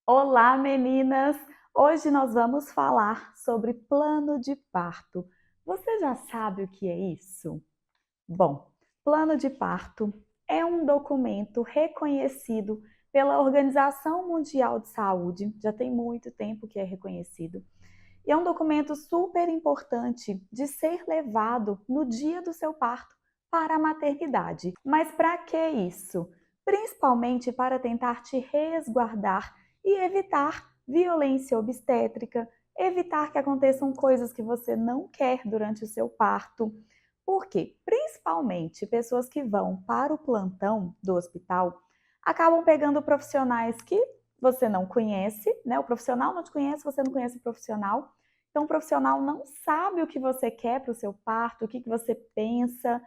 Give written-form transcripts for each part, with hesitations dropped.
Olá, meninas! Hoje nós vamos falar sobre plano de parto. Você já sabe o que é isso? Bom, plano de parto é um documento reconhecido pela Organização Mundial de Saúde, já tem muito tempo que é reconhecido, e é um documento super importante de ser levado no dia do seu parto para a maternidade. Mas para que isso? Principalmente para tentar te resguardar e evitar violência obstétrica, evitar que aconteçam coisas que você não quer durante o seu parto. Por quê? Principalmente pessoas que vão para o plantão do hospital acabam pegando profissionais que você não conhece, né? O profissional não te conhece, você não conhece o profissional. Então, o profissional não sabe o que você quer para o seu parto, o que você pensa.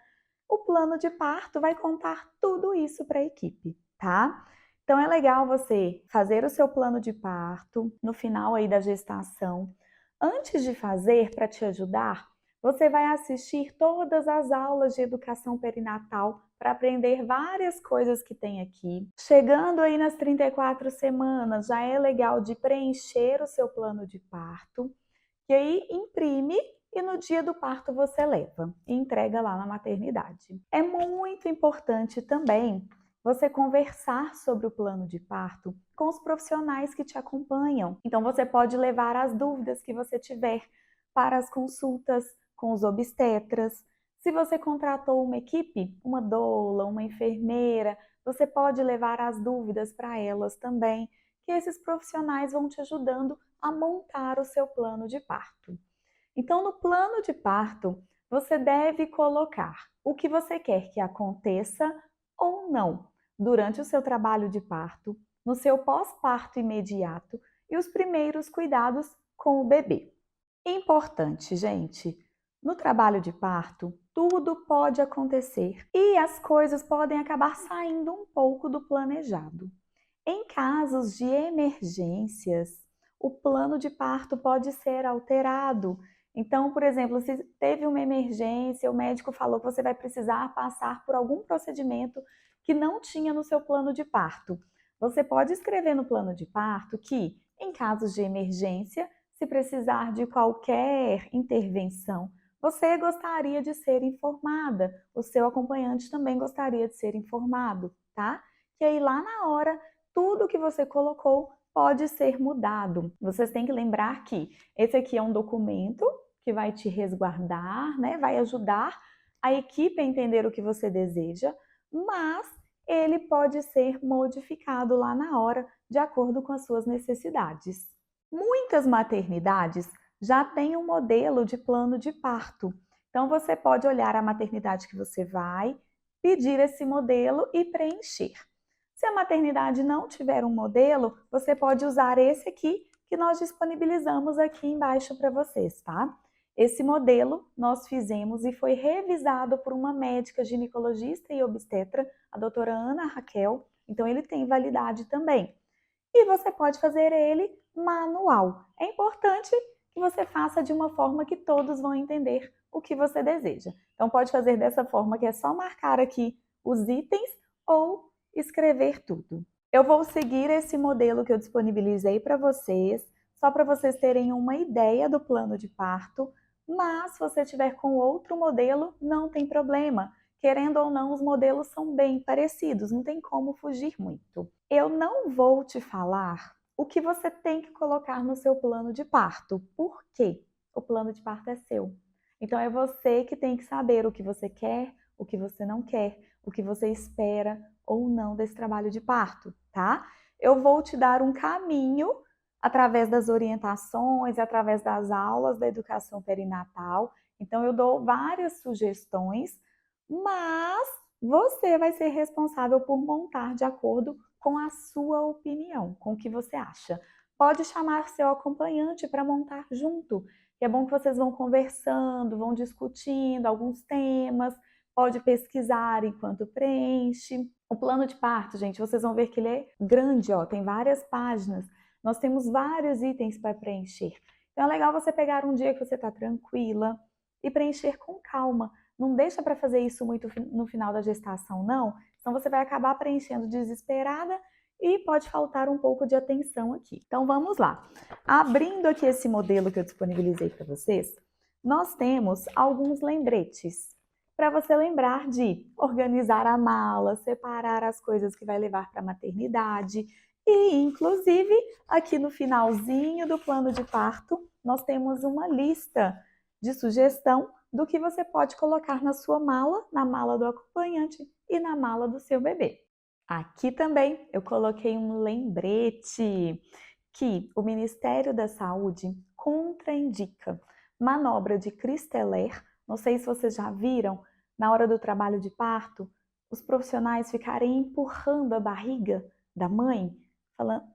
O plano de parto vai contar tudo isso para a equipe, tá? Então, é legal você fazer o seu plano de parto no final aí da gestação. Antes de fazer, para te ajudar, você vai assistir todas as aulas de educação perinatal para aprender várias coisas que tem aqui. Chegando aí nas 34 semanas, já é legal de preencher o seu plano de parto, e aí imprime e no dia do parto você leva e entrega lá na maternidade. É muito importante também você conversar sobre o plano de parto com os profissionais que te acompanham. Então você pode levar as dúvidas que você tiver para as consultas com os obstetras. Se você contratou uma equipe, uma doula, uma enfermeira, você pode levar as dúvidas para elas também, que esses profissionais vão te ajudando a montar o seu plano de parto. Então, no plano de parto, você deve colocar o que você quer que aconteça ou não durante o seu trabalho de parto, no seu pós-parto imediato e os primeiros cuidados com o bebê. Importante, gente, no trabalho de parto, tudo pode acontecer e as coisas podem acabar saindo um pouco do planejado. Em casos de emergências, o plano de parto pode ser alterado. Então, por exemplo, se teve uma emergência, o médico falou que você vai precisar passar por algum procedimento que não tinha no seu plano de parto. Você pode escrever no plano de parto que, em casos de emergência, se precisar de qualquer intervenção, você gostaria de ser informada, o seu acompanhante também gostaria de ser informado, tá? E aí lá na hora tudo que você colocou pode ser mudado. Vocês têm que lembrar que esse aqui é um documento que vai te resguardar, né? Vai ajudar a equipe a entender o que você deseja, mas ele pode ser modificado lá na hora, de acordo com as suas necessidades. Muitas maternidades já têm um modelo de plano de parto. Então você pode olhar a maternidade que você vai, pedir esse modelo e preencher. Se a maternidade não tiver um modelo, você pode usar esse aqui que nós disponibilizamos aqui embaixo para vocês, tá? Esse modelo nós fizemos e foi revisado por uma médica ginecologista e obstetra, a doutora Ana Raquel, então ele tem validade também. E você pode fazer ele manual. É importante que você faça de uma forma que todos vão entender o que você deseja. Então pode fazer dessa forma que é só marcar aqui os itens ou escrever tudo. Eu vou seguir esse modelo que eu disponibilizei para vocês, só para vocês terem uma ideia do plano de parto, mas se você tiver com outro modelo, não tem problema. Querendo ou não, os modelos são bem parecidos, não tem como fugir muito. Eu não vou te falar o que você tem que colocar no seu plano de parto. Por quê? O plano de parto é seu. Então é você que tem que saber o que você quer, o que você não quer, o que você espera ou não desse trabalho de parto, tá? Eu vou te dar um caminho através das orientações, através das aulas da educação perinatal. Então eu dou várias sugestões, mas você vai ser responsável por montar de acordo com a sua opinião, com o que você acha. Pode chamar seu acompanhante para montar junto. É bom que vocês vão conversando, vão discutindo alguns temas, pode pesquisar enquanto preenche. O plano de parto, gente, vocês vão ver que ele é grande, ó, tem várias páginas. Nós temos vários itens para preencher. Então é legal você pegar um dia que você está tranquila e preencher com calma. Não deixa para fazer isso muito no final da gestação, não. Senão você vai acabar preenchendo desesperada e pode faltar um pouco de atenção aqui. Então vamos lá. Abrindo aqui esse modelo que eu disponibilizei para vocês, nós temos alguns lembretes para você lembrar de organizar a mala, separar as coisas que vai levar para a maternidade e, inclusive, aqui no finalzinho do plano de parto, nós temos uma lista de sugestão do que você pode colocar na sua mala, na mala do acompanhante e na mala do seu bebê. Aqui também eu coloquei um lembrete que o Ministério da Saúde contraindica manobra de Christeller. Não sei se vocês já viram, na hora do trabalho de parto, os profissionais ficarem empurrando a barriga da mãe,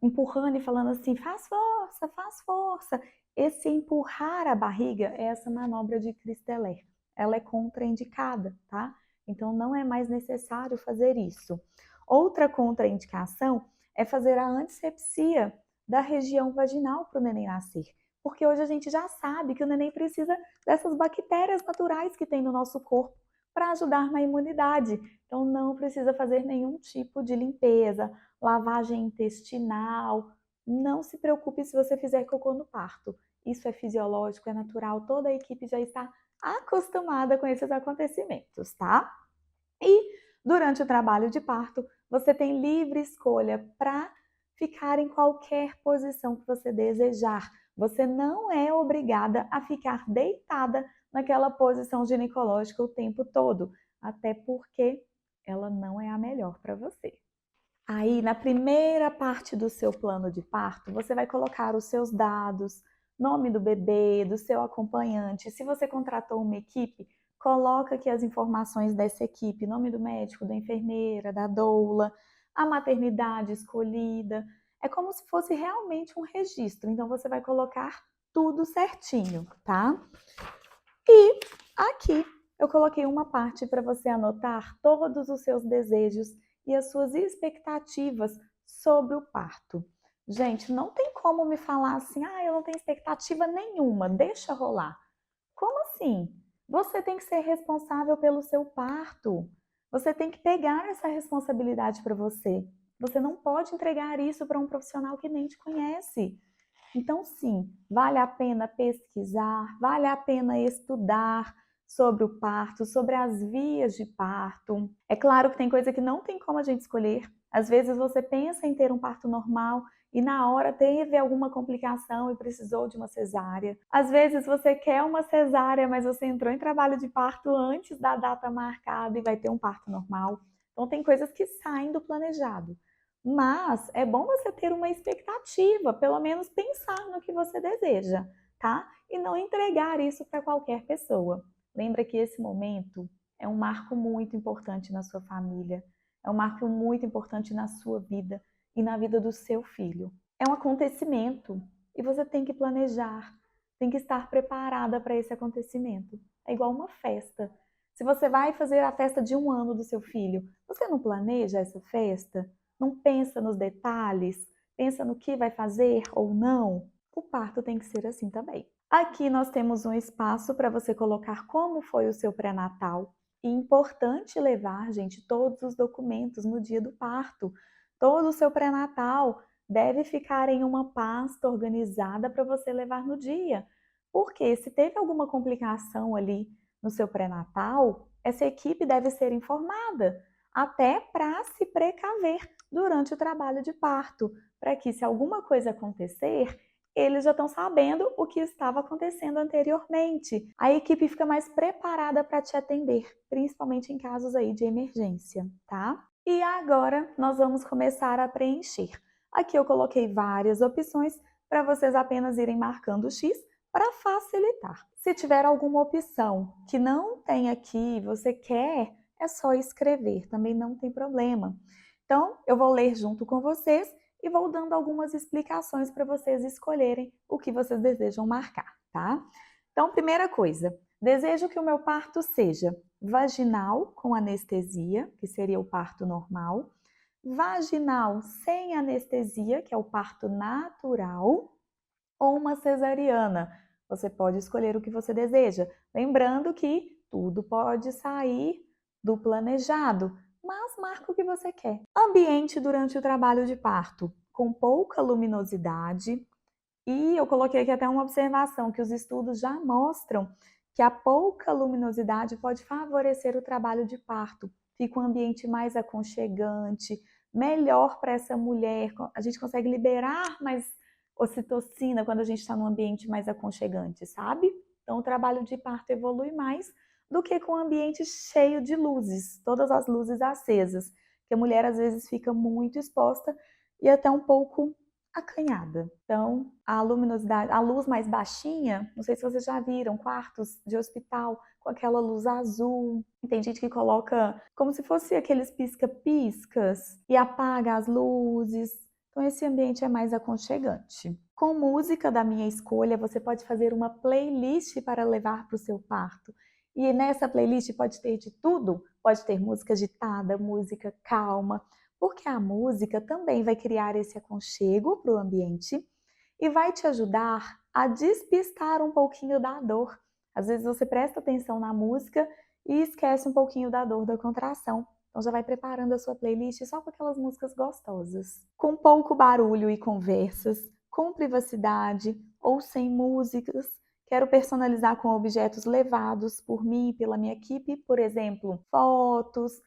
empurrando e falando assim, faz força, faz força. Esse empurrar a barriga é essa manobra de Christeller. Ela é contraindicada, tá? Então não é mais necessário fazer isso. Outra contraindicação é fazer a antisepsia da região vaginal para o neném nascer. Porque hoje a gente já sabe que o neném precisa dessas bactérias naturais que tem no nosso corpo para ajudar na imunidade. Então não precisa fazer nenhum tipo de limpeza, lavagem intestinal. Não se preocupe se você fizer cocô no parto. Isso é fisiológico, é natural, toda a equipe já está acostumada com esses acontecimentos, tá? E durante o trabalho de parto, você tem livre escolha para ficar em qualquer posição que você desejar. Você não é obrigada a ficar deitada naquela posição ginecológica o tempo todo, até porque ela não é a melhor para você. Aí, na primeira parte do seu plano de parto, você vai colocar os seus dados, nome do bebê, do seu acompanhante. Se você contratou uma equipe, coloca aqui as informações dessa equipe, nome do médico, da enfermeira, da doula, a maternidade escolhida. É como se fosse realmente um registro, então você vai colocar tudo certinho, tá? E aqui eu coloquei uma parte para você anotar todos os seus desejos e as suas expectativas sobre o parto. Gente, não tem como me falar assim, eu não tenho expectativa nenhuma, deixa rolar. Como assim? Você tem que ser responsável pelo seu parto. Você tem que pegar essa responsabilidade para você. Você não pode entregar isso para um profissional que nem te conhece. Então, sim, vale a pena pesquisar, vale a pena estudar sobre o parto, sobre as vias de parto. É claro que tem coisa que não tem como a gente escolher. Às vezes você pensa em ter um parto normal e na hora teve alguma complicação e precisou de uma cesárea. Às vezes você quer uma cesárea, mas você entrou em trabalho de parto antes da data marcada e vai ter um parto normal. Então tem coisas que saem do planejado. Mas é bom você ter uma expectativa, pelo menos pensar no que você deseja, tá? E não entregar isso para qualquer pessoa. Lembra que esse momento é um marco muito importante na sua família, é um marco muito importante na sua vida e na vida do seu filho. É um acontecimento e você tem que planejar, tem que estar preparada para esse acontecimento. É igual uma festa. Se você vai fazer a festa de 1 ano do seu filho, você não planeja essa festa? Não pensa nos detalhes, pensa no que vai fazer ou não. O parto tem que ser assim também. Aqui nós temos um espaço para você colocar como foi o seu pré-natal. E importante levar, gente, todos os documentos no dia do parto. Todo o seu pré-natal deve ficar em uma pasta organizada para você levar no dia. Porque se teve alguma complicação ali no seu pré-natal, essa equipe deve ser informada, até para se precaver durante o trabalho de parto, para que se alguma coisa acontecer, eles já estão sabendo o que estava acontecendo anteriormente. A equipe fica mais preparada para te atender, principalmente em casos aí de emergência, tá? E agora nós vamos começar a preencher. Aqui eu coloquei várias opções para vocês apenas irem marcando o X para facilitar. Se tiver alguma opção que não tem aqui, você quer, é só escrever, também não tem problema. Então, eu vou ler junto com vocês e vou dando algumas explicações para vocês escolherem o que vocês desejam marcar, tá? Então, primeira coisa, desejo que o meu parto seja vaginal com anestesia, que seria o parto normal, vaginal sem anestesia, que é o parto natural, ou uma cesariana. Você pode escolher o que você deseja. Lembrando que tudo pode sair do planejado, mas marca o que você quer. Ambiente durante o trabalho de parto, com pouca luminosidade. E eu coloquei aqui até uma observação, que os estudos já mostram que a pouca luminosidade pode favorecer o trabalho de parto. Fica um ambiente mais aconchegante, melhor para essa mulher. A gente consegue liberar mais ocitocina quando a gente está num ambiente mais aconchegante, sabe? Então o trabalho de parto evolui mais do que com um ambiente cheio de luzes, todas as luzes acesas, que a mulher às vezes fica muito exposta e até um pouco acanhada. Então, a luminosidade, a luz mais baixinha, não sei se vocês já viram, quartos de hospital com aquela luz azul. Tem gente que coloca como se fosse aqueles pisca-piscas e apaga as luzes. Então, esse ambiente é mais aconchegante. Com música da minha escolha, você pode fazer uma playlist para levar para o seu parto. E nessa playlist pode ter de tudo, pode ter música agitada, música calma, porque a música também vai criar esse aconchego para o ambiente e vai te ajudar a despistar um pouquinho da dor. Às vezes você presta atenção na música e esquece um pouquinho da dor da contração. Então já vai preparando a sua playlist só com aquelas músicas gostosas. Com pouco barulho e conversas, com privacidade ou sem músicas. Quero personalizar com objetos levados por mim e pela minha equipe, por exemplo, fotos,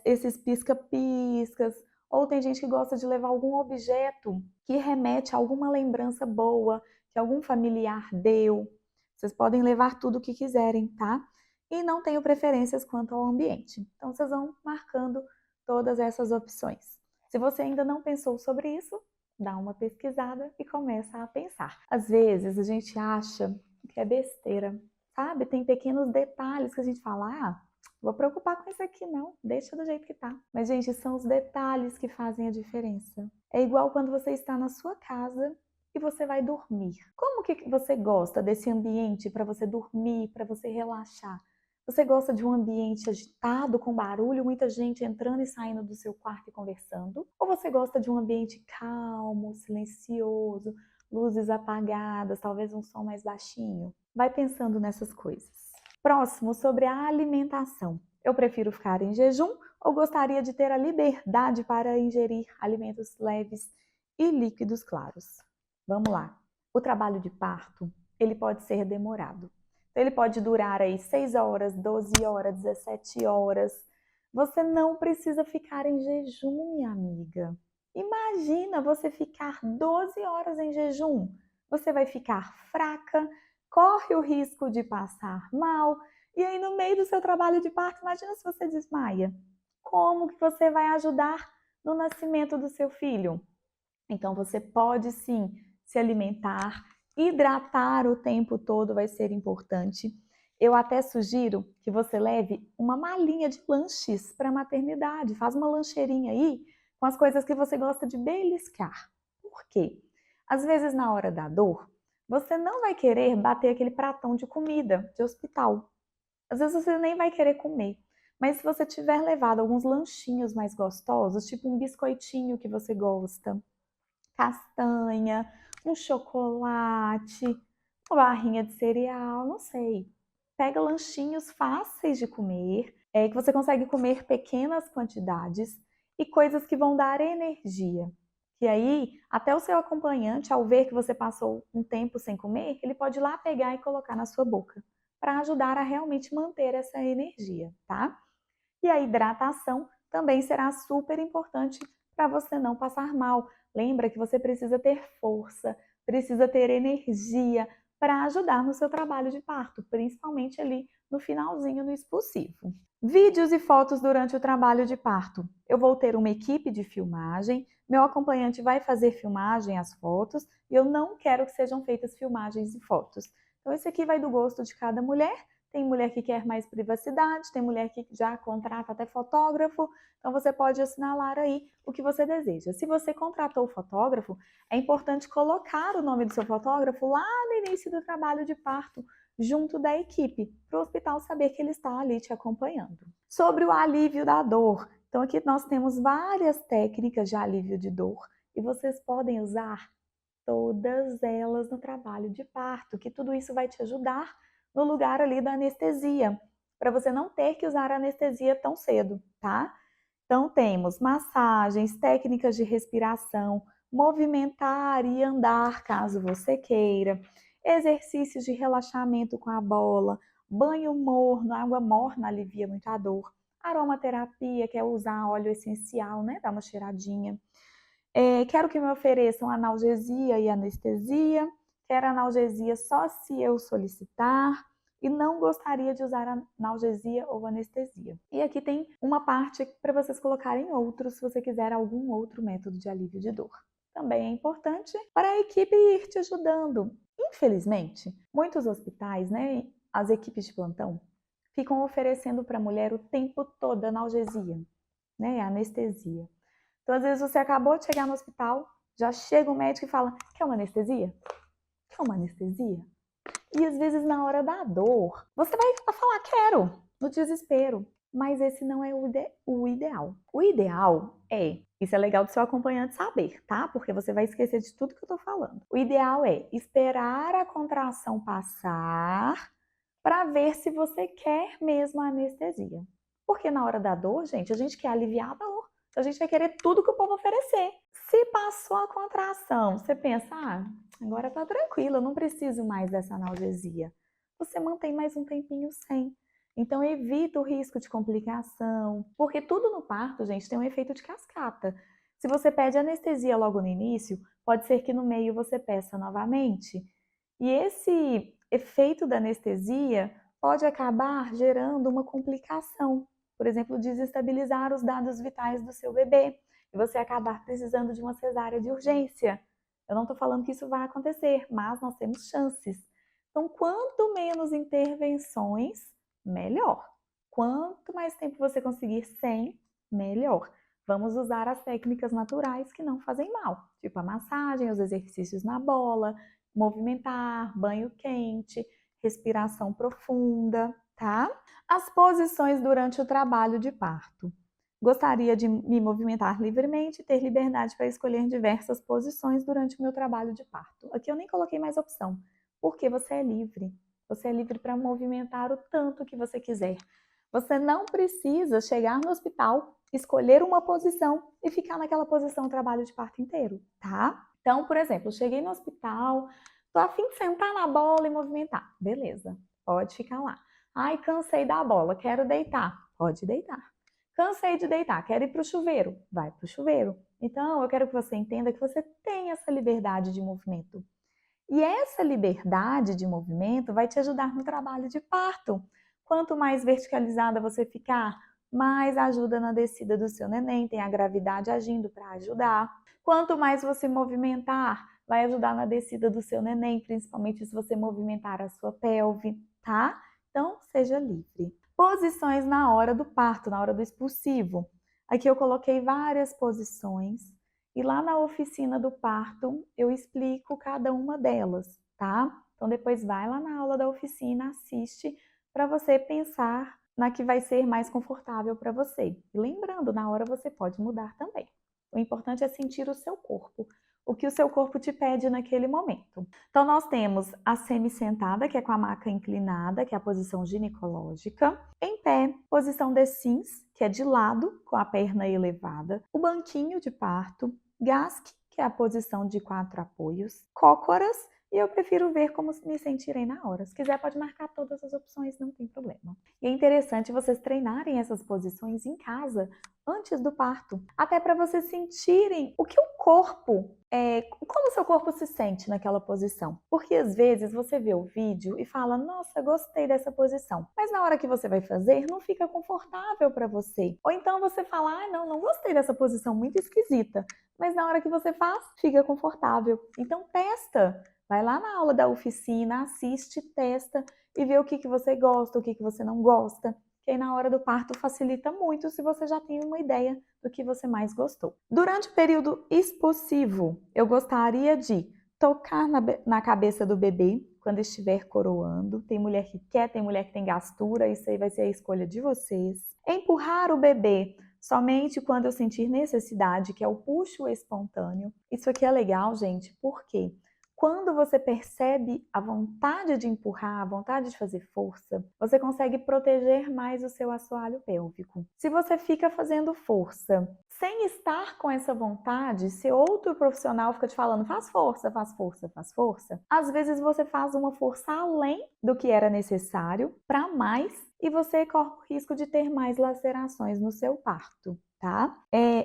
esses pisca-piscas, ou tem gente que gosta de levar algum objeto que remete a alguma lembrança boa que algum familiar deu. Vocês podem levar tudo o que quiserem, tá? E não tenho preferências quanto ao ambiente. Então vocês vão marcando todas essas opções. Se você ainda não pensou sobre isso, dá uma pesquisada e começa a pensar. Às vezes a gente acha que é besteira, sabe? Tem pequenos detalhes que a gente fala, vou preocupar com isso aqui não, deixa do jeito que tá. Mas, gente, são os detalhes que fazem a diferença. É igual quando você está na sua casa e você vai dormir. Como que você gosta desse ambiente para você dormir, para você relaxar? Você gosta de um ambiente agitado, com barulho, muita gente entrando e saindo do seu quarto e conversando? Ou você gosta de um ambiente calmo, silencioso, luzes apagadas, talvez um som mais baixinho? Vai pensando nessas coisas. Próximo, sobre a alimentação. Eu prefiro ficar em jejum ou gostaria de ter a liberdade para ingerir alimentos leves e líquidos claros? Vamos lá. O trabalho de parto, ele pode ser demorado. Então, ele pode durar aí 6 horas, 12 horas, 17 horas. Você não precisa ficar em jejum, minha amiga. Imagina você ficar 12 horas em jejum. Você vai ficar fraca, corre o risco de passar mal, e aí no meio do seu trabalho de parto, imagina se você desmaia. Como que você vai ajudar no nascimento do seu filho? Então você pode sim se alimentar, hidratar o tempo todo vai ser importante. Eu até sugiro que você leve uma malinha de lanches para a maternidade, faz uma lancheirinha aí com as coisas que você gosta de beliscar. Por quê? Às vezes na hora da dor, você não vai querer bater aquele pratão de comida de hospital. Às vezes você nem vai querer comer. Mas se você tiver levado alguns lanchinhos mais gostosos, tipo um biscoitinho que você gosta, castanha, um chocolate, uma barrinha de cereal, não sei. Pega lanchinhos fáceis de comer, que você consegue comer pequenas quantidades e coisas que vão dar energia. E aí, até o seu acompanhante, ao ver que você passou um tempo sem comer, ele pode ir lá pegar e colocar na sua boca, para ajudar a realmente manter essa energia, tá? E a hidratação também será super importante para você não passar mal. Lembra que você precisa ter força, precisa ter energia para ajudar no seu trabalho de parto, principalmente ali no finalzinho, no expulsivo. Vídeos e fotos durante o trabalho de parto. Eu vou ter uma equipe de filmagem, meu acompanhante vai fazer filmagem, as fotos, e eu não quero que sejam feitas filmagens e fotos. Então, esse aqui vai do gosto de cada mulher. Tem mulher que quer mais privacidade, tem mulher que já contrata até fotógrafo, então você pode assinalar aí o que você deseja. Se você contratou o fotógrafo, é importante colocar o nome do seu fotógrafo lá no início do trabalho de parto, junto da equipe, para o hospital saber que ele está ali te acompanhando. Sobre o alívio da dor, então aqui nós temos várias técnicas de alívio de dor e vocês podem usar todas elas no trabalho de parto, que tudo isso vai te ajudar no lugar ali da anestesia, para você não ter que usar a anestesia tão cedo, tá? Então, temos massagens, técnicas de respiração, movimentar e andar, caso você queira, exercícios de relaxamento com a bola, banho morno, água morna alivia muito a dor, aromaterapia, que é usar óleo essencial, né? Dar uma cheiradinha. Quero que me ofereçam analgesia e anestesia. Quero analgesia só se eu solicitar. E não gostaria de usar analgesia ou anestesia. E aqui tem uma parte para vocês colocarem outros, se você quiser algum outro método de alívio de dor. Também é importante para a equipe ir te ajudando. Infelizmente, muitos hospitais, né, as equipes de plantão, ficam oferecendo para a mulher o tempo todo analgesia, né, anestesia. Então, às vezes, você acabou de chegar no hospital, já chega o médico e fala, quer uma anestesia? Quer uma anestesia? E às vezes na hora da dor, você vai falar, quero, no desespero. Mas esse não é o ideal. O ideal isso é legal do seu acompanhante saber, tá? Porque você vai esquecer de tudo que eu tô falando. O ideal é esperar a contração passar para ver se você quer mesmo a anestesia. Porque na hora da dor, gente, a gente quer aliviar a dor. Então a gente vai querer tudo que o povo oferecer. Se passou a contração, você pensa, agora tá tranquilo, eu não preciso mais dessa analgesia. Você mantém mais um tempinho sem. Então evita o risco de complicação, porque tudo no parto, gente, tem um efeito de cascata. Se você pede anestesia logo no início, pode ser que no meio você peça novamente. E esse efeito da anestesia pode acabar gerando uma complicação. Por exemplo, desestabilizar os dados vitais do seu bebê e você acabar precisando de uma cesárea de urgência. Eu não estou falando que isso vai acontecer, mas nós temos chances. Então, quanto menos intervenções, melhor. Quanto mais tempo você conseguir sem, melhor. Vamos usar as técnicas naturais que não fazem mal, tipo a massagem, os exercícios na bola, movimentar, banho quente, respiração profunda, tá? As posições durante o trabalho de parto. Gostaria de me movimentar livremente e ter liberdade para escolher diversas posições durante o meu trabalho de parto. Aqui eu nem coloquei mais opção, porque você é livre. Você é livre para movimentar o tanto que você quiser. Você não precisa chegar no hospital, escolher uma posição e ficar naquela posição o trabalho de parto inteiro, tá? Então, por exemplo, cheguei no hospital, tô a fim de sentar na bola e movimentar. Beleza, pode ficar lá. Ai, cansei da bola, quero deitar. Pode deitar. Cansei de deitar, quero ir para o chuveiro. Vai para o chuveiro. Então, eu quero que você entenda que você tem essa liberdade de movimento. E essa liberdade de movimento vai te ajudar no trabalho de parto. Quanto mais verticalizada você ficar, mais ajuda na descida do seu neném, tem a gravidade agindo para ajudar. Quanto mais você movimentar, vai ajudar na descida do seu neném, principalmente se você movimentar a sua pelve, tá? Então, seja livre. Posições na hora do parto, na hora do expulsivo. Aqui eu coloquei várias posições e lá na oficina do parto eu explico cada uma delas, tá? Então depois vai lá na aula da oficina, assiste para você pensar na que vai ser mais confortável para você. E lembrando, na hora você pode mudar também. O importante é sentir o seu corpo, o que o seu corpo te pede naquele momento. Então nós temos a semi-sentada, que é com a maca inclinada, que é a posição ginecológica. Em pé, posição de Sims, que é de lado, com a perna elevada. O banquinho de parto. Gasque, que é a posição de 4 apoios. Cócoras, e eu prefiro ver como me sentirei na hora. Se quiser, pode marcar todas as opções, não tem problema. E é interessante vocês treinarem essas posições em casa, antes do parto. Até para vocês sentirem o que o corpo, como o seu corpo se sente naquela posição. Porque às vezes você vê o vídeo e fala, nossa, gostei dessa posição. Mas na hora que você vai fazer, não fica confortável para você. Ou então você fala, não gostei dessa posição, muito esquisita. Mas na hora que você faz, fica confortável. Então testa. Vai lá na aula da oficina, assiste, testa e vê o que você gosta, o que você não gosta. Que aí na hora do parto facilita muito se você já tem uma ideia do que você mais gostou. Durante o período expulsivo, eu gostaria de tocar na cabeça do bebê quando estiver coroando. Tem mulher que quer, tem mulher que tem gastura, isso aí vai ser a escolha de vocês. Empurrar o bebê somente quando eu sentir necessidade, que é o puxo espontâneo. Isso aqui é legal, gente, por quê? Quando você percebe a vontade de empurrar, a vontade de fazer força, você consegue proteger mais o seu assoalho pélvico. Se você fica fazendo força sem estar com essa vontade, se outro profissional fica te falando faz força, faz força, faz força, às vezes você faz uma força além do que era necessário para mais e você corre o risco de ter mais lacerações no seu parto. Tá?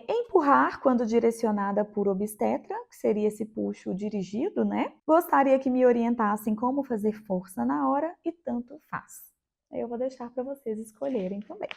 Empurrar quando direcionada por obstetra, que seria esse puxo dirigido, né? Gostaria que me orientassem como fazer força na hora e tanto faz. Eu vou deixar para vocês escolherem também.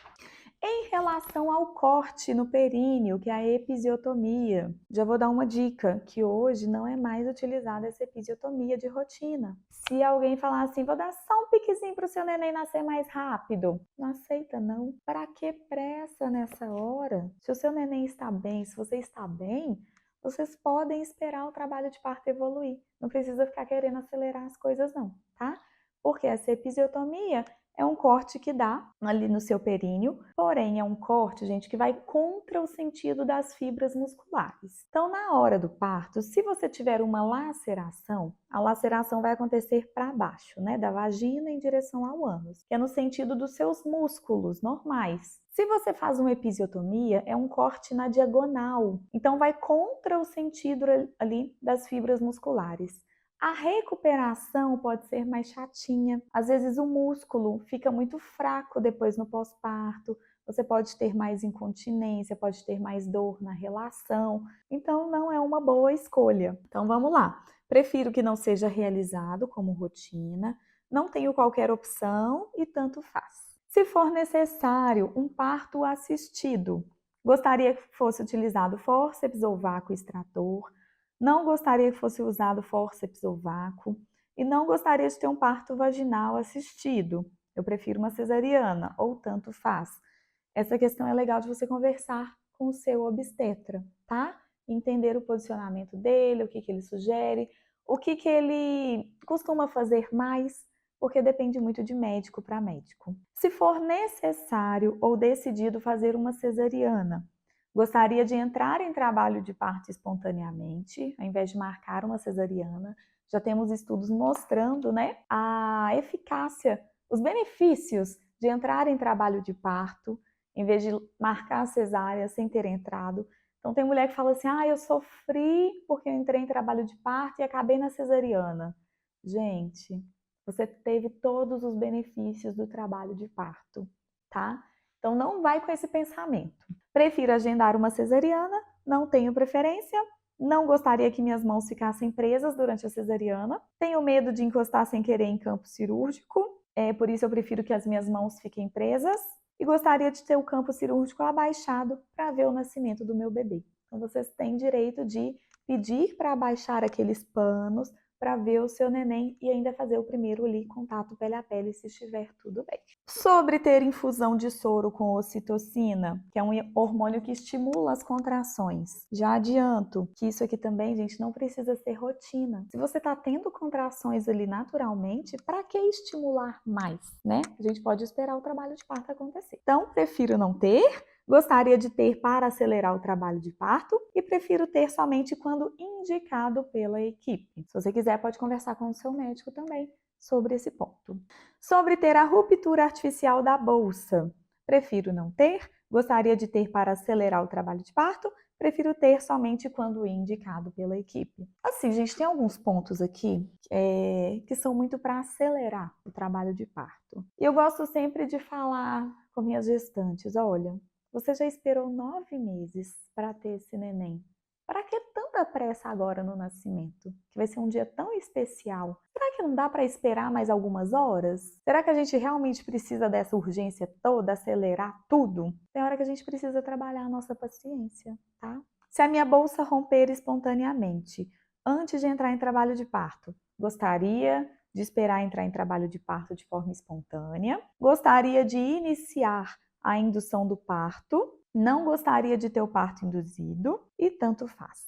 Em relação ao corte no períneo, que é a episiotomia, já vou dar uma dica, que hoje não é mais utilizada essa episiotomia de rotina. Se alguém falar assim, vou dar só um piquezinho para o seu neném nascer mais rápido, não aceita não. Para que pressa nessa hora? Se o seu neném está bem, se você está bem, vocês podem esperar o trabalho de parto evoluir. Não precisa ficar querendo acelerar as coisas não, tá? Porque essa episiotomia é um corte que dá ali no seu períneo, porém é um corte, gente, que vai contra o sentido das fibras musculares. Então, na hora do parto, se você tiver uma laceração, a laceração vai acontecer para baixo, né, da vagina em direção ao ânus, que é no sentido dos seus músculos normais. Se você faz uma episiotomia, é um corte na diagonal, então vai contra o sentido ali das fibras musculares. A recuperação pode ser mais chatinha. Às vezes o músculo fica muito fraco depois no pós-parto. Você pode ter mais incontinência, pode ter mais dor na relação. Então não é uma boa escolha. Então vamos lá. Prefiro que não seja realizado como rotina. Não tenho qualquer opção e tanto faz. Se for necessário um parto assistido, gostaria que fosse utilizado fórceps ou vácuo extrator. Não gostaria que fosse usado fórceps ou vácuo e não gostaria de ter um parto vaginal assistido. Eu prefiro uma cesariana ou tanto faz. Essa questão é legal de você conversar com o seu obstetra, tá? Entender o posicionamento dele, o que ele sugere, o que ele costuma fazer mais, porque depende muito de médico para médico. Se for necessário ou decidido fazer uma cesariana, gostaria de entrar em trabalho de parto espontaneamente, ao invés de marcar uma cesariana. Já temos estudos mostrando, né, a eficácia, os benefícios de entrar em trabalho de parto, em vez de marcar a cesárea sem ter entrado. Então tem mulher que fala assim, eu sofri porque eu entrei em trabalho de parto e acabei na cesariana. Gente, você teve todos os benefícios do trabalho de parto, tá? Então não vai com esse pensamento. Prefiro agendar uma cesariana, não tenho preferência, não gostaria que minhas mãos ficassem presas durante a cesariana, tenho medo de encostar sem querer em campo cirúrgico, por isso eu prefiro que as minhas mãos fiquem presas e gostaria de ter o campo cirúrgico abaixado para ver o nascimento do meu bebê. Então vocês têm direito de pedir para abaixar aqueles panos para ver o seu neném e ainda fazer o primeiro ali contato pele a pele se estiver tudo bem. Sobre ter infusão de soro com ocitocina, que é um hormônio que estimula as contrações. Já adianto que isso aqui também, gente, não precisa ser rotina. Se você está tendo contrações ali naturalmente, para que estimular mais, né? A gente pode esperar o trabalho de parto acontecer. Então, prefiro não ter. Gostaria de ter para acelerar o trabalho de parto e prefiro ter somente quando indicado pela equipe. Se você quiser, pode conversar com o seu médico também sobre esse ponto. Sobre ter a ruptura artificial da bolsa. Prefiro não ter. Gostaria de ter para acelerar o trabalho de parto. Prefiro ter somente quando indicado pela equipe. Assim, gente, tem alguns pontos aqui que são muito para acelerar o trabalho de parto. E eu gosto sempre de falar com minhas gestantes, olha, você já esperou 9 meses para ter esse neném. Para que tanta pressa agora no nascimento? Que vai ser um dia tão especial. Será que não dá para esperar mais algumas horas? Será que a gente realmente precisa dessa urgência toda, acelerar tudo? Tem hora que a gente precisa trabalhar a nossa paciência, tá? Se a minha bolsa romper espontaneamente, antes de entrar em trabalho de parto, gostaria de esperar entrar em trabalho de parto de forma espontânea. Gostaria de iniciar a indução do parto, não gostaria de ter o parto induzido e tanto faz.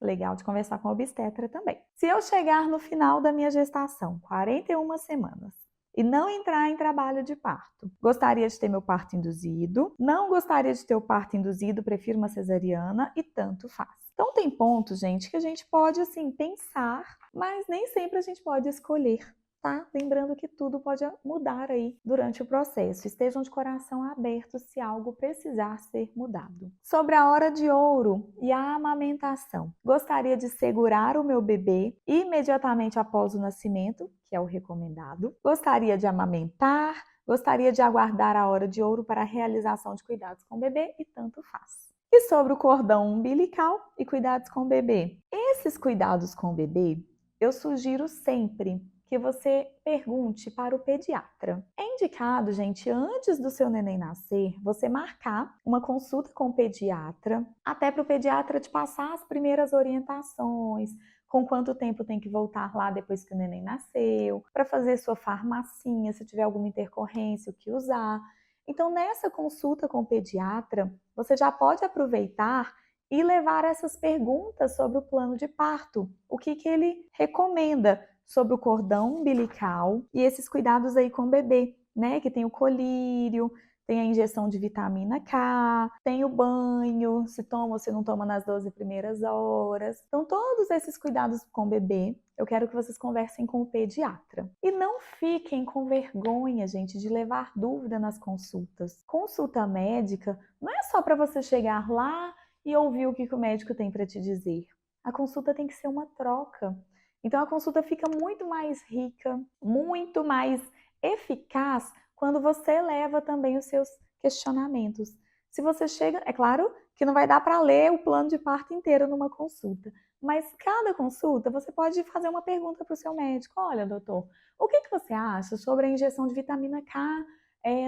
Legal de conversar com a obstetra também. Se eu chegar no final da minha gestação, 41 semanas, e não entrar em trabalho de parto, gostaria de ter meu parto induzido, não gostaria de ter o parto induzido, prefiro uma cesariana e tanto faz. Então tem pontos, gente, que a gente pode assim pensar mas nem sempre a gente pode escolher, tá? Lembrando que tudo pode mudar aí durante o processo. Estejam de coração aberto se algo precisar ser mudado. Sobre a hora de ouro e a amamentação. Gostaria de segurar o meu bebê imediatamente após o nascimento, que é o recomendado. Gostaria de amamentar, gostaria de aguardar a hora de ouro para a realização de cuidados com o bebê e tanto faz. E sobre o cordão umbilical e cuidados com o bebê. Esses cuidados com o bebê, eu sugiro sempre que você pergunte para o pediatra. É indicado, gente, antes do seu neném nascer, você marcar uma consulta com o pediatra, até para o pediatra te passar as primeiras orientações, com quanto tempo tem que voltar lá depois que o neném nasceu, para fazer sua farmacinha, se tiver alguma intercorrência, o que usar. Então, nessa consulta com o pediatra, você já pode aproveitar e levar essas perguntas sobre o plano de parto. O que ele recomenda sobre o cordão umbilical e esses cuidados aí com o bebê, né? Que tem o colírio, tem a injeção de vitamina K, tem o banho, se toma ou se não toma nas 12 primeiras horas. Então, todos esses cuidados com o bebê, eu quero que vocês conversem com o pediatra. E não fiquem com vergonha, gente, de levar dúvida nas consultas. Consulta médica não é só para você chegar lá e ouvir o que o médico tem para te dizer. A consulta tem que ser uma troca. Então, a consulta fica muito mais rica, muito mais eficaz quando você leva também os seus questionamentos. Se você chega, é claro que não vai dar para ler o plano de parto inteiro numa consulta, mas cada consulta você pode fazer uma pergunta para o seu médico. Olha, doutor, o que você acha sobre a injeção de vitamina K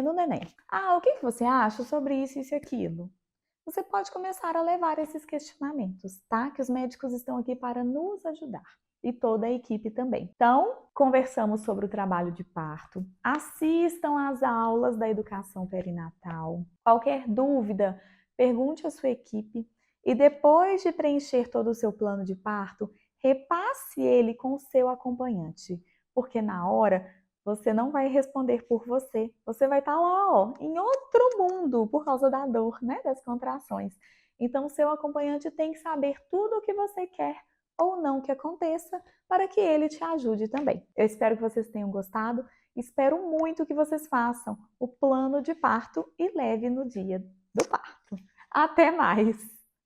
no neném? Ah, o que você acha sobre isso e aquilo? Você pode começar a levar esses questionamentos, tá? Que os médicos estão aqui para nos ajudar. E toda a equipe também. Então, conversamos sobre o trabalho de parto. Assistam às aulas da educação perinatal. Qualquer dúvida, pergunte à sua equipe. E depois de preencher todo o seu plano de parto, repasse ele com o seu acompanhante. Porque na hora, você não vai responder por você. Você vai estar lá, ó, em outro mundo por causa da dor, né? Das contrações. Então, o seu acompanhante tem que saber tudo o que você quer ou não que aconteça, para que ele te ajude também. Eu espero que vocês tenham gostado, espero muito que vocês façam o plano de parto e leve no dia do parto. Até mais!